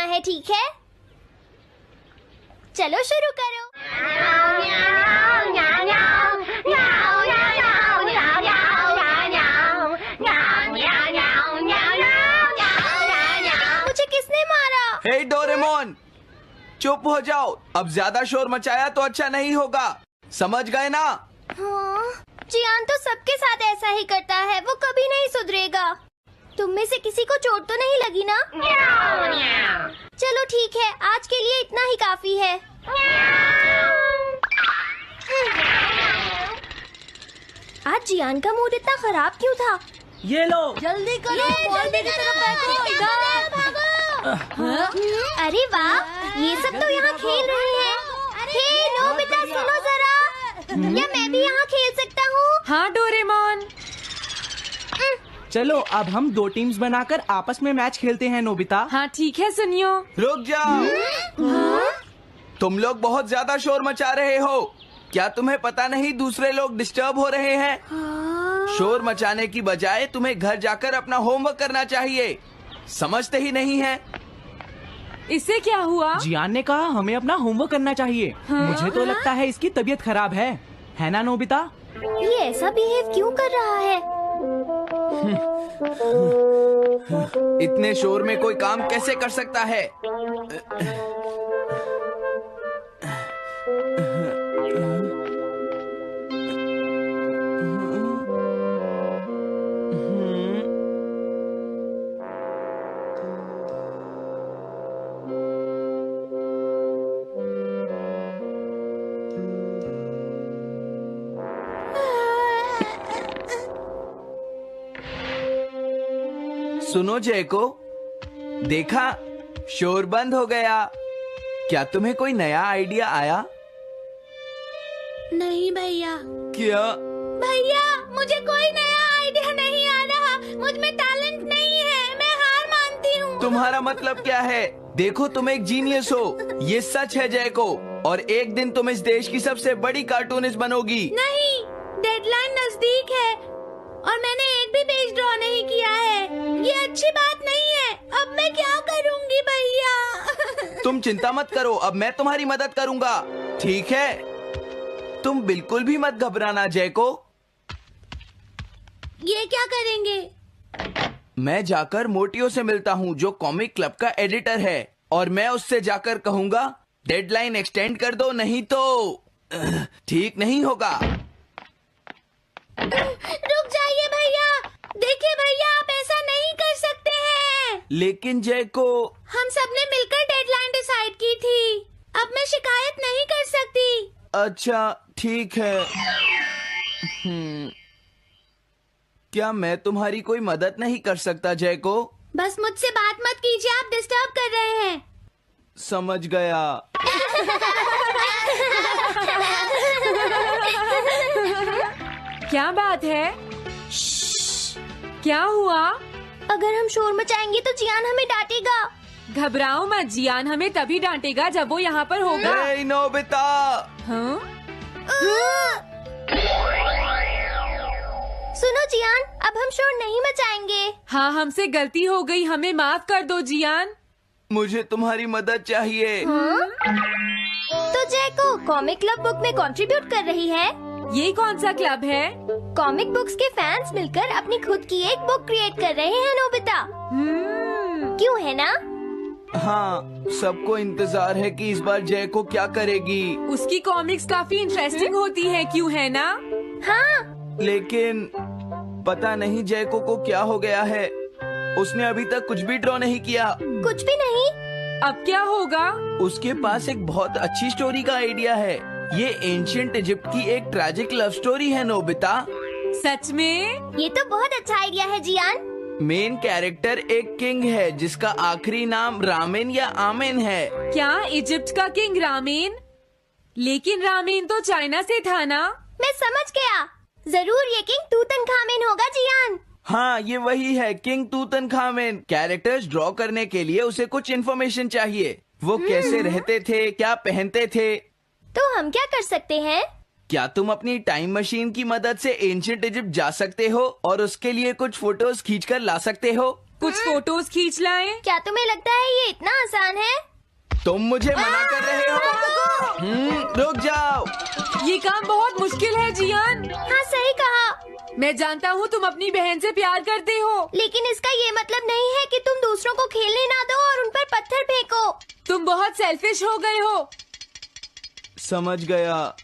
है, ठीक है? चलो शुरू करो। मुझे किसने मारा? हे डोरेमोन, चुप हो जाओ। अब ज्यादा शोर मचाया तो अच्छा नहीं होगा, समझ गए ना? हाँ, जियान तो सबके साथ ऐसा ही करता है, वो कभी नहीं सुधरेगा। तुम में से किसी को चोट तो नहीं लगी ना? चलो ठीक है, आज के लिए इतना ही काफी है। आज जियान का मूड इतना खराब क्यों था? ये लो, जल्दी करो, जल्दी अरे वाह, ये सब तो यहाँ खेल रहे हैं। हे नोबिता, सुनो जरा, क्या मैं भी यहाँ खेल सकता हूँ? हाँ डोरेमोन। चलो अब हम 2 टीम्स बनाकर आपस में मैच खेलते हैं नोबिता। हाँ ठीक है, सुनियो। रुक जाओ। तुम लोग बहुत ज्यादा शोर मचा रहे हो। क्या तुम्हें पता नहीं दूसरे लोग डिस्टर्ब हो रहे हैं? शोर मचाने की बजाय तुम्हें घर जाकर अपना होमवर्क करना चाहिए। समझते ही नहीं है? इससे क्या हुआ? जियान ने कहा हमें अपना होमवर्क करना चाहिए। मुझे तो लगता है इसकी तबीयत खराब है ना नोबिता? ये ऐसा बिहेव क्यों कर रहा है? इतने शोर में कोई काम कैसे कर सकता है? सुनो जयको, देखा, शोर बंद हो गया। क्या तुम्हें कोई नया आइडिया आया? नहीं भैया। क्या? भैया, मुझे कोई नया आइडिया नहीं आ रहा। मुझ में टैलेंट नहीं है, मैं हार मानती हूँ। तुम्हारा मतलब क्या है? देखो, तुम एक जीनियस हो, ये सच है जयको। और एक दिन तुम इस देश की सबसे बड़ी कार्टूनिस्ट बनोगी। नहीं, डेडलाइन नजदीक है और मैंने एक भी पेज ड्रॉ नहीं किया है। ये अच्छी बात नहीं है। अब मैं क्या करूँगी भैया? तुम चिंता मत करो, अब मैं तुम्हारी मदद करूंगा, ठीक है? तुम बिल्कुल भी मत घबराना जयको। ये क्या करेंगे? मैं जाकर मोटियो से मिलता हूँ, जो कॉमिक क्लब का एडिटर है, और मैं उससे जाकर कहूँगा डेडलाइन एक्सटेंड कर दो, नहीं तो ठीक नहीं होगा। रुक जाइए भैया। देखिए भैया, आप ऐसा नहीं कर सकते हैं। लेकिन जयको, हम सबने मिलकर डेडलाइन डिसाइड की थी। अब मैं शिकायत नहीं कर सकती। अच्छा ठीक है। क्या मैं तुम्हारी कोई मदद नहीं कर सकता जयको? बस मुझसे बात मत कीजिए, आप डिस्टर्ब कर रहे हैं। समझ गया। क्या बात है? क्या हुआ? अगर हम शोर मचाएंगे तो जियान हमें डांटेगा। घबराओ मत, जियान हमें तभी डांटेगा जब वो यहाँ पर होगा। हे नोबिता! हाँ? सुनो जियान, अब हम शोर नहीं मचाएंगे। हाँ, हमसे गलती हो गई, हमें माफ कर दो जियान। मुझे तुम्हारी मदद चाहिए। तो जयको कॉमिक क्लब बुक में कंट्रीब्यूट कर रही है। ये कौन सा क्लब है? कॉमिक बुक्स के फैंस मिलकर अपनी खुद की एक बुक क्रिएट कर रहे हैं नोबिता। क्यों है ना? हाँ, सबको इंतजार है कि इस बार जयको क्या करेगी। उसकी कॉमिक्स काफी इंटरेस्टिंग होती है, क्यों है ना? हाँ। लेकिन पता नहीं जयको को क्या हो गया है। उसने अभी तक कुछ भी ड्रॉ नहीं किया। कुछ भी नहीं? अब क्या होगा? उसके पास एक बहुत अच्छी स्टोरी का आइडिया है। ये एंशिएंट इजिप्ट की एक ट्रैजिक लव स्टोरी है नोबिता। सच में? ये तो बहुत अच्छा आइडिया है जियान। मेन कैरेक्टर एक किंग है जिसका आखिरी नाम रामेन या आमेन है। क्या इजिप्ट का किंग रामेन? लेकिन रामेन तो चाइना से था ना? मैं समझ गया, जरूर ये किंग तूतनखामेन होगा जियान। हाँ, ये वही है, किंग तूतनखामेन। कैरेक्टर्स ड्रॉ करने के लिए उसे कुछ इन्फॉर्मेशन चाहिए। वो कैसे रहते थे, क्या पहनते थे। तो हम क्या कर सकते हैं? क्या तुम अपनी टाइम मशीन की मदद से एंशिएंट इजिप्ट जा सकते हो और उसके लिए कुछ फोटोज खींचकर ला सकते हो? कुछ फोटोज खींच लाएं। क्या तुम्हें लगता है ये इतना आसान है? तुम मुझे मना कर रहे हो? रुक जाओ। ये काम बहुत मुश्किल है जियान। हाँ सही कहा, मैं जानता हूँ तुम अपनी बहन से प्यार करते हो, लेकिन इसका ये मतलब नहीं है कि तुम दूसरों को खेलने ना दो और उन पर पत्थर फेंको। तुम बहुत सेल्फिश हो गए हो। समझ गया।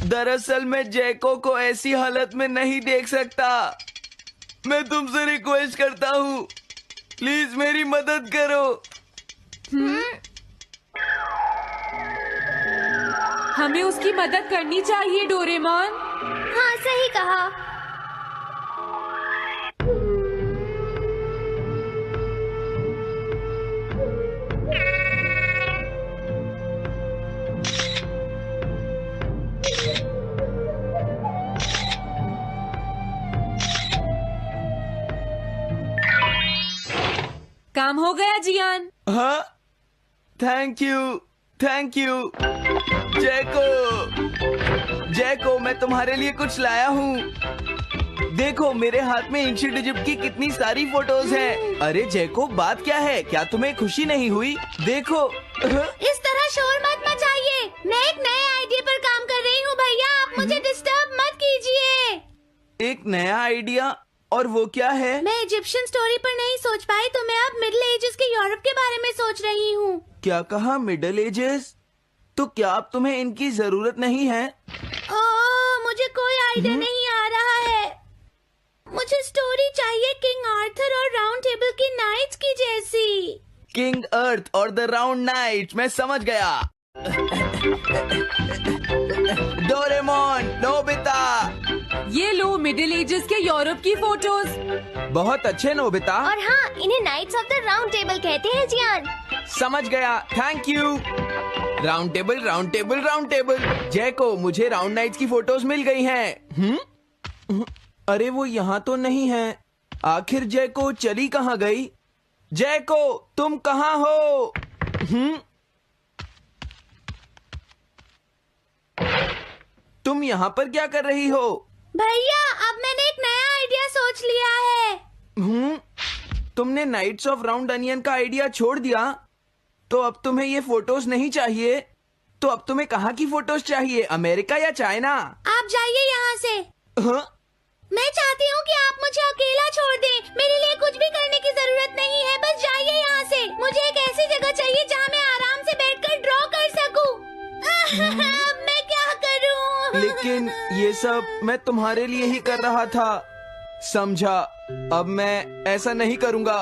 दरअसल मैं जैको को ऐसी हालत में नहीं देख सकता। मैं तुमसे रिक्वेस्ट करता हूँ, प्लीज मेरी मदद करो। हमें उसकी मदद करनी चाहिए डोरेमोन। हाँ सही कहा। काम हो गया जियान। हाँ, थैंक यू जैको, मैं तुम्हारे लिए कुछ लाया हूँ। देखो मेरे हाथ में एंशिएंट इजिप्ट की कितनी सारी फोटोज हैं। अरे जैको, बात क्या है? क्या तुम्हें खुशी नहीं हुई? देखो। इस तरह शोर मत मचाइए, मैं एक नए आइडिया पर काम कर रही हूँ भैया, आप मुझे डिस्टर्ब मत कीजिए। एक नया आइडिया? और वो क्या है? मैं इजिप्शियन स्टोरी पर नहीं सोच पाई तो मैं अब मिडिल एजेस के यूरोप के बारे में सोच रही हूँ। क्या कहा? Middle ages? तो क्या अब तुम्हें इनकी जरूरत नहीं है? मुझे कोई आइडिया नहीं आ रहा है। मुझे स्टोरी चाहिए किंग आर्थर और राउंड टेबल की नाइट्स की जैसी। किंग अर्थ और द राउंड नाइट, मैं समझ गया। Doraemon, Nobita. ये लो मिडिल एजेस के यूरोप की फोटोज। बहुत अच्छे नोबिता। और हाँ, इन्हें knights of the round table कहते हैं जियान। समझ गया, thank you. Round table. Jaiko, मुझे राउंड नाइट्स की फोटोज मिल गई हैं। अरे वो यहाँ तो नहीं है। आखिर जैको चली कहाँ गई? जैको, तुम कहाँ हो? तुम यहाँ पर क्या कर रही हो? भैया, अब मैंने एक नया आइडिया सोच लिया है। तुमने नाइट्स ऑफ राउंड अनियन का आइडिया छोड़ दिया? तो अब तुम्हें ये फोटोज नहीं चाहिए? तो अब तुम्हें कहाँ की फोटोज चाहिए, अमेरिका या चाइना? आप जाइए यहाँ से। हाँ? मैं चाहती हूँ कि आप मुझे अकेला छोड़ दें। मेरे लिए कुछ भी करने की जरूरत नहीं है, बस जाइए यहाँ से। मुझे एक ऐसी जगह चाहिए जहाँ मैं आराम से बैठकर ड्रॉ कर सकूँ। मैं क्या करूँ? लेकिन ये सब मैं तुम्हारे लिए ही कर रहा था, समझा? अब मैं ऐसा नहीं करूँगा।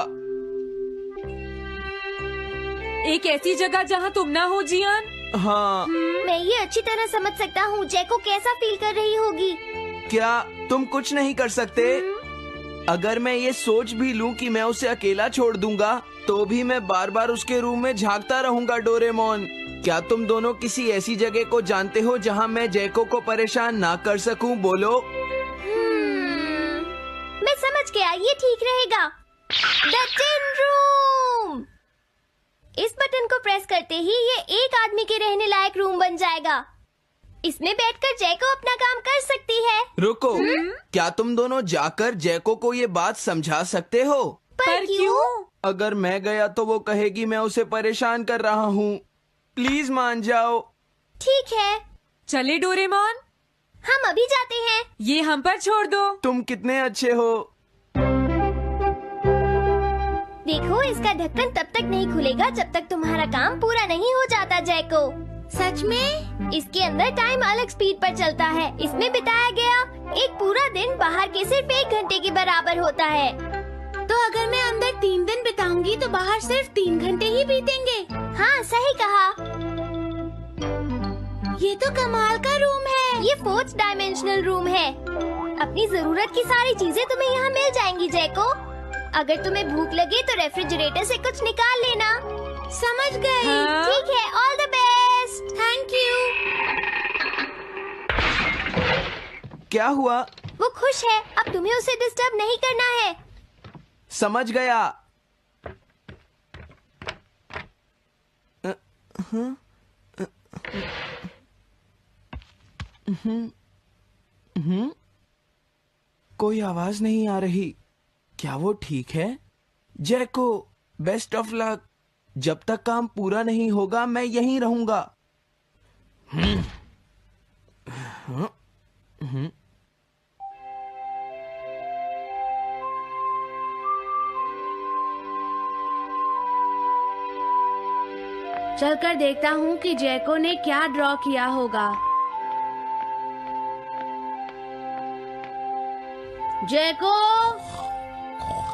एक ऐसी जगह जहाँ तुम ना हो जियान। हाँ। मैं ये अच्छी तरह समझ सकता हूँ जैको कैसा फील कर रही होगी। क्या तुम कुछ नहीं कर सकते? अगर मैं ये सोच भी लूं कि मैं उसे अकेला छोड़ दूंगा, तो भी मैं बार बार उसके रूम में झांकता रहूंगा। डोरेमोन, क्या तुम दोनों किसी ऐसी जगह को जानते हो जहां मैं जैको को परेशान ना कर सकूं? बोलो। मैं समझ गया, ये ठीक रहेगा। The tin room. इस बटन को प्रेस करते ही ये एक आदमी के रहने लायक रूम बन जाएगा। इसमें बैठकर जैको अपना काम कर सकती है। रुको, क्या तुम दोनों जाकर जैको को ये बात समझा सकते हो? पर क्यों? अगर मैं गया तो वो कहेगी मैं उसे परेशान कर रहा हूँ। प्लीज मान जाओ। ठीक है, चले डोरेमोन, हम अभी जाते हैं। ये हम पर छोड़ दो। तुम कितने अच्छे हो। देखो, इसका ढक्कन तब तक नहीं खुलेगा जब तक तुम्हारा काम पूरा नहीं हो जाता जैको। सच में? इसके अंदर टाइम अलग स्पीड पर चलता है। इसमें बिताया गया एक पूरा दिन बाहर के सिर्फ 1 घंटे के बराबर होता है। तो अगर मैं अंदर 3 दिन बिताऊंगी तो बाहर सिर्फ 3 घंटे ही बीतेंगे। हाँ सही कहा। ये तो कमाल का रूम है। ये 4th डायमेंशनल रूम है। अपनी जरूरत की सारी चीजें तुम्हें यहाँ मिल जाएंगी जैको। अगर तुम्हें भूख लगे तो रेफ्रिजरेटर से कुछ निकाल लेना। समझ गई। हाँ? ठीक है, all the best. Thank you. क्या हुआ? वो खुश है, अब तुम्हें उसे डिस्टर्ब नहीं करना है। समझ गया। कोई आवाज नहीं आ रही। क्या वो ठीक है? जैको, बेस्ट ऑफ लक। जब तक काम पूरा नहीं होगा मैं यहीं रहूंगा। चलकर देखता हूँ कि जैको ने क्या ड्रॉ किया होगा। जैको,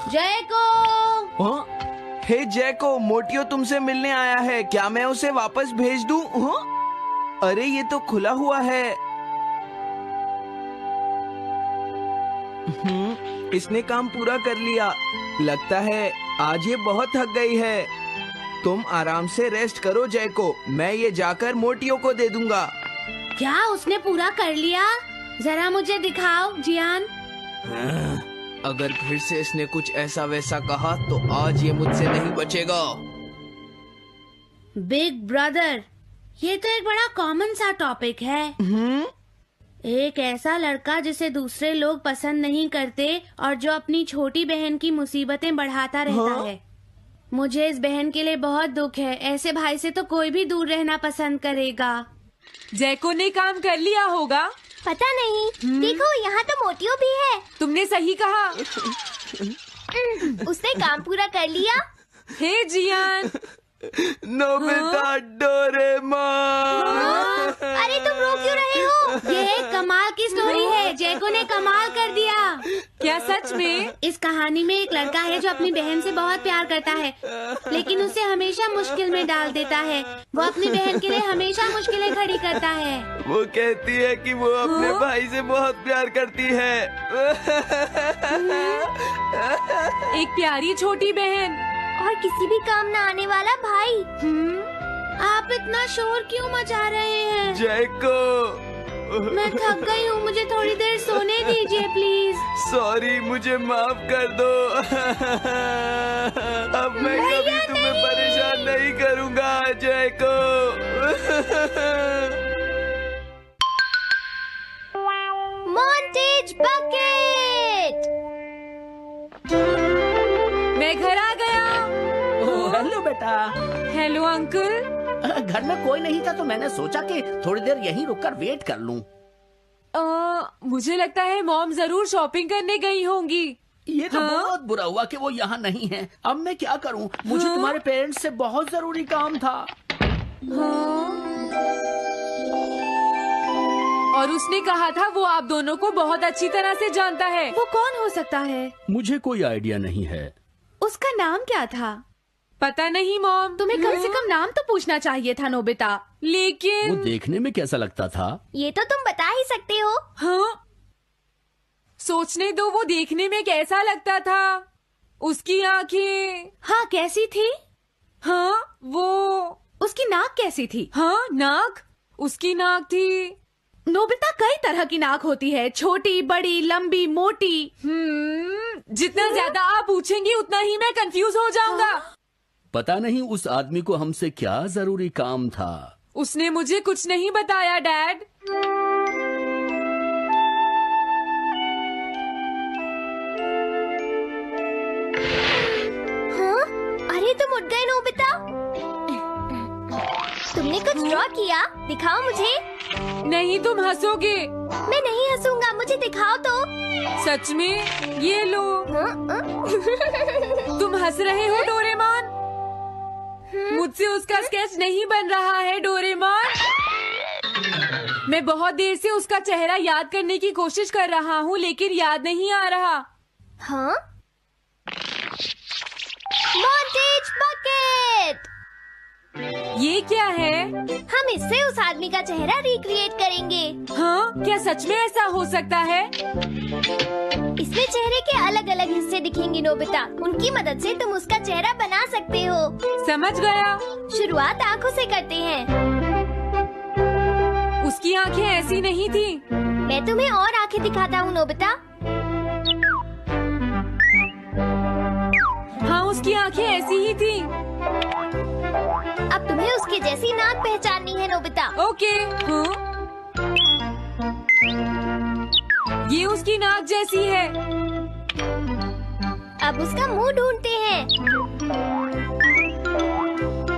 जैको। हाँ? हे जैको, मोटियो तुमसे मिलने आया है। क्या मैं उसे वापस भेज दूं? हाँ? अरे ये तो खुला हुआ है। इसने काम पूरा कर लिया। लगता है आज ये बहुत थक गई है। तुम आराम से रेस्ट करो जैको, मैं ये जाकर मोटियो को दे दूंगा। क्या उसने पूरा कर लिया? जरा मुझे दिखाओ जियान। अगर फिर से इसने कुछ ऐसा वैसा कहा तो आज ये मुझसे नहीं बचेगा। बिग ब्रदर, ये तो एक बड़ा कॉमन सा टॉपिक है। एक ऐसा लड़का जिसे दूसरे लोग पसंद नहीं करते और जो अपनी छोटी बहन की मुसीबतें बढ़ाता रहता है। मुझे इस बहन के लिए बहुत दुख है। ऐसे भाई से तो कोई भी दूर रहना पसंद करेगा। जैको ने काम कर लिया होगा। पता नहीं। देखो यहाँ तो मोटियो भी है। तुमने सही कहा। उसने काम पूरा कर लिया। Hey Gian. Nobita, Doraemon. अरे तुम रो क्यों रहे हो? ये एक कमाल की स्टोरी है। जैको ने कमाल कर दिया। क्या सच में? इस कहानी में एक लड़का है जो अपनी बहन से बहुत प्यार करता है, लेकिन उसे हमेशा मुश्किल में डाल देता है। वो अपनी बहन के लिए हमेशा मुश्किलें खड़ी करता है। वो कहती है कि वो अपने भाई से बहुत प्यार करती है। एक प्यारी छोटी बहन और किसी भी काम न आने वाला भाई। आप इतना शोर क्यों मचा रहे हैं? जैको, मैं थक गई हूँ, मुझे थोड़ी देर सोने दीजिए प्लीज। सॉरी, मुझे माफ कर दो। अब मैं कभी तुम्हें परेशान नहीं करूँगा जैको। Montage bucket. मैं घर आ गया। हेलो बेटा। Hello uncle. घर में कोई नहीं था तो मैंने सोचा कि थोड़ी देर यहीं रुककर वेट कर लूं। मुझे लगता है मॉम जरूर शॉपिंग करने गई होंगी। ये तो हाँ? बहुत बुरा हुआ कि वो यहाँ नहीं है। अब मैं क्या करूं? मुझे तुम्हारे पेरेंट्स से बहुत जरूरी काम था। और उसने कहा था वो आप दोनों को बहुत अच्छी तरह से जानता है। वो कौन हो सकता है? मुझे कोई आइडिया नहीं है। उसका नाम क्या था? पता नहीं मॉम। तुम्हें कम से कम नाम तो पूछना चाहिए था नोबिता। वो लेकिन देखने में कैसा लगता था? ये तो तुम बता ही सकते हो। हाँ, सोचने दो। वो देखने में कैसा लगता था? उसकी आंखें। हाँ, कैसी थी? हाँ, वो। उसकी नाक कैसी थी? हाँ, नाक। उसकी नाक थी। नोबिता, कई तरह की नाक होती है, छोटी, बड़ी, लंबी, मोटी। जितना ज्यादा आप पूछेंगी उतना ही मैं कंफ्यूज हो जाऊंगा। पता नहीं उस आदमी को हमसे क्या जरूरी काम था। उसने मुझे कुछ नहीं बताया डैड। हाँ? अरे तुम उठ गए नोबिता। तुमने कुछ ड्रॉ किया? दिखाओ मुझे। नहीं, तुम हंसोगे। मैं नहीं हंसूंगा, मुझे दिखाओ तो। सच में? ये लो। तुम हंस रहे हो डोरेमोन? मुझसे उसका स्केच नहीं बन रहा है डोरेमोन। मैं बहुत देर से उसका चेहरा याद करने की कोशिश कर रहा हूँ लेकिन याद नहीं आ रहा। हाँ? Montage bucket. ये क्या है? हम इससे उस आदमी का चेहरा रिक्रिएट करेंगे। हाँ, क्या सच में ऐसा हो सकता है? इसमें चेहरे के अलग अलग हिस्से दिखेंगे नोबिता। उनकी मदद से तुम उसका चेहरा बना सकते हो। समझ गया। शुरुआत आँखों से करते हैं। उसकी आंखें ऐसी नहीं थी। मैं तुम्हें और आँखें दिखाता हूँ नोबिता। हाँ, उसकी आंखें ऐसी ही थी। अब तुम्हें उसके जैसी नाक पहचाननी है नोबिता। ओके। हाँ? ये उसकी नाक जैसी है। अब उसका मुंह ढूंढते हैं।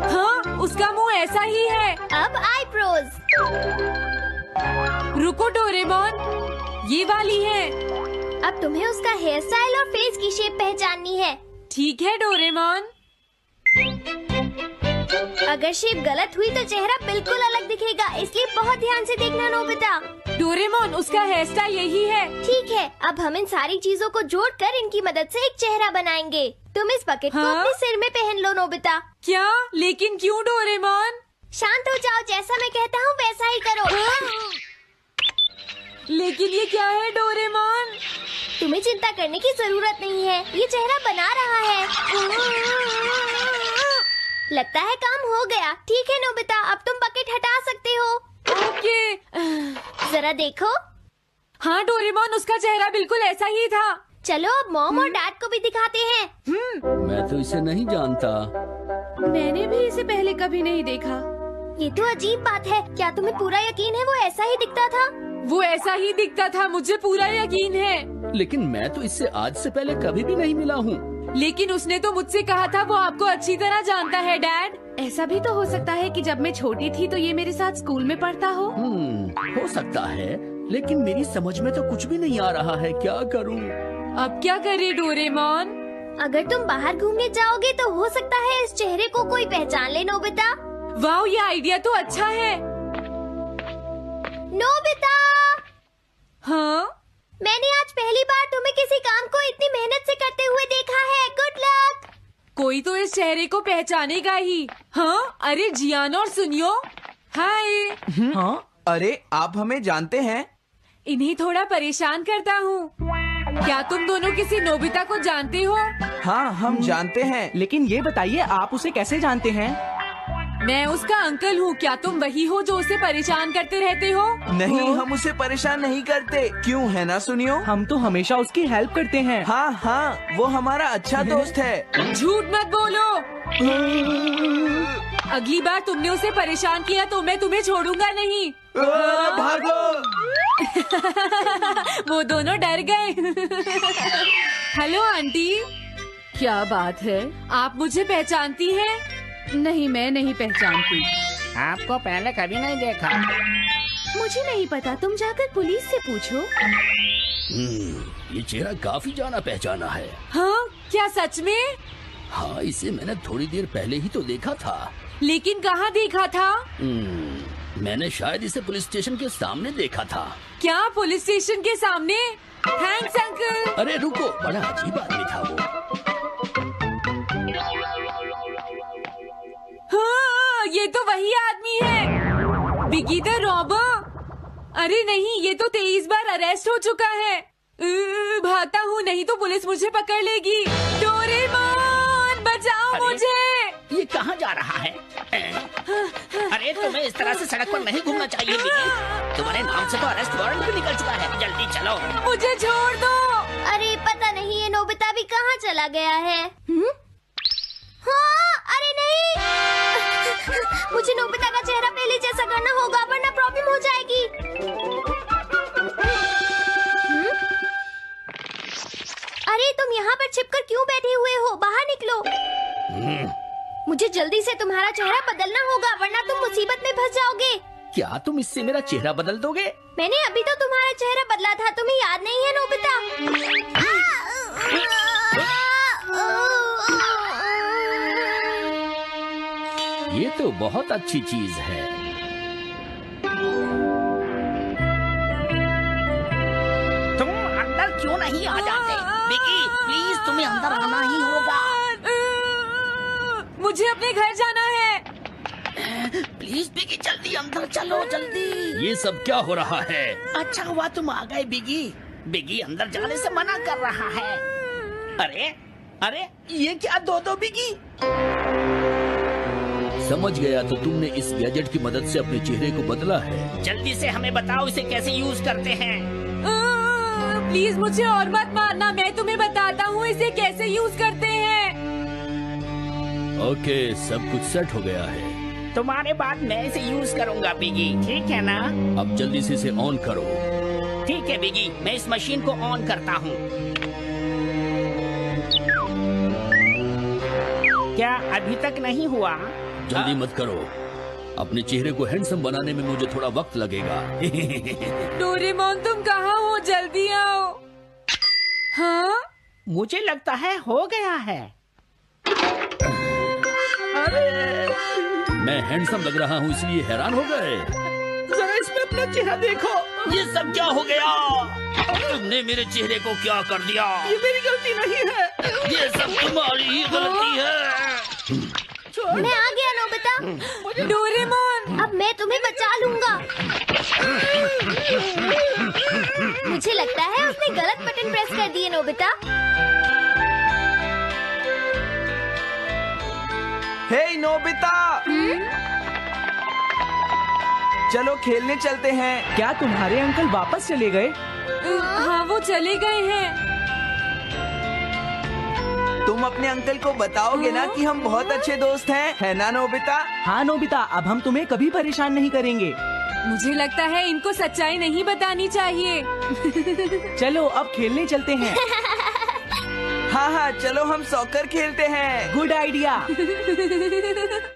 हाँ, उसका मुंह ऐसा ही है। अब आईब्रोज। रुको डोरेमोन, ये वाली है। अब तुम्हें उसका हेयर स्टाइल और फेस की शेप पहचाननी है। ठीक है डोरेमोन। अगर शेप गलत हुई तो चेहरा बिल्कुल अलग दिखेगा, इसलिए बहुत ध्यान से देखना नोबिता। डोरेमोन, उसका हेयर स्टाइल यही है। ठीक है, अब हम इन सारी चीजों को जोड़कर इनकी मदद से एक चेहरा बनाएंगे। तुम इस बकेट को हाँ? अपने सिर में पहन लो नोबिता। क्या? लेकिन क्यों डोरेमोन? शांत हो जाओ, जैसा मैं कहता हूँ वैसा ही करो। लेकिन ये क्या है डोरेमोन? तुम्हें चिंता करने की जरूरत नहीं है, ये चेहरा बना रहा है। लगता है काम हो गया। ठीक है नोबिता, अब तुम बकेट हटा सकते हो। ओके। जरा देखो। हाँ डोरेमोन, उसका चेहरा बिल्कुल ऐसा ही था। चलो अब मॉम और डैड को भी दिखाते हैं। मैं तो इसे नहीं जानता। मैंने भी इसे पहले कभी नहीं देखा। ये तो अजीब बात है। क्या तुम्हें पूरा यकीन है वो ऐसा ही दिखता था? वो ऐसा ही दिखता था, मुझे पूरा यकीन है। लेकिन मैं तो इससे आज से पहले कभी भी नहीं मिला हूँ। लेकिन उसने तो मुझसे कहा था वो आपको अच्छी तरह जानता है डैड। ऐसा भी तो हो सकता है कि जब मैं छोटी थी तो ये मेरे साथ स्कूल में पढ़ता हो। हो सकता है, लेकिन मेरी समझ में तो कुछ भी नहीं आ रहा है। क्या करूँ? अब क्या करे डोरेमोन? अगर तुम बाहर घूमने जाओगे तो हो सकता है इस चेहरे को कोई पहचान ले नोबिता। वाह, ये आइडिया तो अच्छा है। नोबिता, हाँ? मैंने आज पहली बार तुम्हें किसी काम को इतनी मेहनत से करते हुए देखा है। Good luck. कोई तो इस चेहरे को पहचानेगा ही। हाँ? अरे जियान और सुनियो, हाय। हाँ? अरे आप हमें जानते हैं? इन्हें थोड़ा परेशान करता हूँ। क्या तुम दोनों किसी नोबिता को जानते हो? हाँ, हम जानते हैं। लेकिन ये बताइए आप उसे कैसे जानते हैं? मैं उसका अंकल हूँ। क्या तुम वही हो जो उसे परेशान करते रहते हो? नहीं, हम उसे परेशान नहीं करते। क्यों, है ना सुनियो? हम तो हमेशा उसकी हेल्प करते हैं। हाँ हाँ, वो हमारा अच्छा दोस्त है। झूठ मत बोलो। अगली बार तुमने उसे परेशान किया तो मैं तुम्हें छोड़ूंगा नहीं। भागो। वो दोनों डर गए। हेलो आंटी, क्या बात है? आप मुझे पहचानती हैं? नहीं, मैं नहीं पहचानती। आपको पहले कभी नहीं देखा। मुझे नहीं पता, तुम जाकर पुलिस से पूछो। ये चेहरा काफी जाना पहचाना है। हाँ? क्या सच में? हाँ, इसे मैंने थोड़ी देर पहले ही तो देखा था। लेकिन कहाँ देखा था? मैंने शायद इसे पुलिस स्टेशन के सामने देखा था। क्या पुलिस स्टेशन के सामने? Thanks uncle. अरे रुको, बड़ा अजीब आदमी था वो। हाँ, ये तो वही आदमी है, बिगी द रॉबर। अरे नहीं, ये तो 23 बार अरेस्ट हो चुका है। भागता हूँ, नहीं तो पुलिस मुझे पकड़ लेगी। डोरेमोन, बचाओ मुझे। ये कहाँ जा रहा है? अरे तुम्हें इस तरह से सड़क पर नहीं घूमना चाहिए बिगी। तुम्हारे नाम से तो अरेस्ट वारंट भी निकल चुका है। जल्दी चलो। मुझे छोड़ दो। अरे पता नहीं ये नोबिता भी कहाँ चला गया है। हाँ, अरे नहीं। मुझे नोबिता का चेहरा पहले जैसा करना होगा वरना प्रॉब्लम हो जाएगी। अरे तुम यहाँ पर छिपकर क्यों बैठे हुए हो? बाहर निकलो। मुझे जल्दी से तुम्हारा चेहरा बदलना होगा वरना तुम मुसीबत में फंस जाओगे। क्या तुम इससे मेरा चेहरा बदल दोगे? मैंने अभी तो तुम्हारा चेहरा बदला था, तुम्हें याद नहीं है नोबिता? ये तो बहुत अच्छी चीज है। तुम अंदर क्यों नहीं आ जाते? बिगी, प्लीज तुम्हें अंदर आना ही होगा। मुझे अपने घर जाना है। प्लीज बिगी, जल्दी अंदर चलो, जल्दी। ये सब क्या हो रहा है? अच्छा हुआ तुम आ गए बिगी। बिगी अंदर जाने से मना कर रहा है। अरे अरे, ये क्या दो बिगी? समझ गया, तो तुमने इस गैजेट की मदद से अपने चेहरे को बदला है। जल्दी से हमें बताओ इसे कैसे यूज करते हैं। प्लीज मुझे और मत मारना, मैं तुम्हें बताता हूँ इसे कैसे यूज करते हैं। ओके, सब कुछ सेट हो गया है। तुम्हारे बाद मैं इसे यूज करूंगा बिगी, ठीक है ना? अब जल्दी से इसे ऑन करो। ठीक है बिगी, मैं इस मशीन को ऑन करता हूँ। क्या अभी तक नहीं हुआ? जल्दी मत करो, अपने चेहरे को हैंडसम बनाने में मुझे थोड़ा वक्त लगेगा। डोरेमोन तुम कहाँ हो, जल्दी आओ। हाँ मुझे लगता है हो गया है। मैं हैंडसम लग रहा हूँ इसलिए हैरान हो गए। जरा इसमें अपना चेहरा देखो। ये सब क्या हो गया? तुमने मेरे चेहरे को क्या कर दिया? ये मेरी गलती नहीं है। ये सब तुम्हारी ही गलती है। मैं आ गया नोबिता। डोरेमोन अब मैं तुम्हें बचा लूंगा। मुझे लगता है उसने गलत बटन प्रेस कर दिए नोबिता। हे नोबिता, चलो खेलने चलते हैं। क्या तुम्हारे अंकल वापस चले गए? हाँ वो चले गए हैं। तुम अपने अंकल को बताओगे ना कि हम बहुत अच्छे दोस्त हैं, है ना नोबिता? हाँ नोबिता, अब हम तुम्हें कभी परेशान नहीं करेंगे। मुझे लगता है इनको सच्चाई नहीं बतानी चाहिए। चलो अब खेलने चलते हैं। हाँ हाँ, चलो हम सॉकर खेलते हैं। Good idea.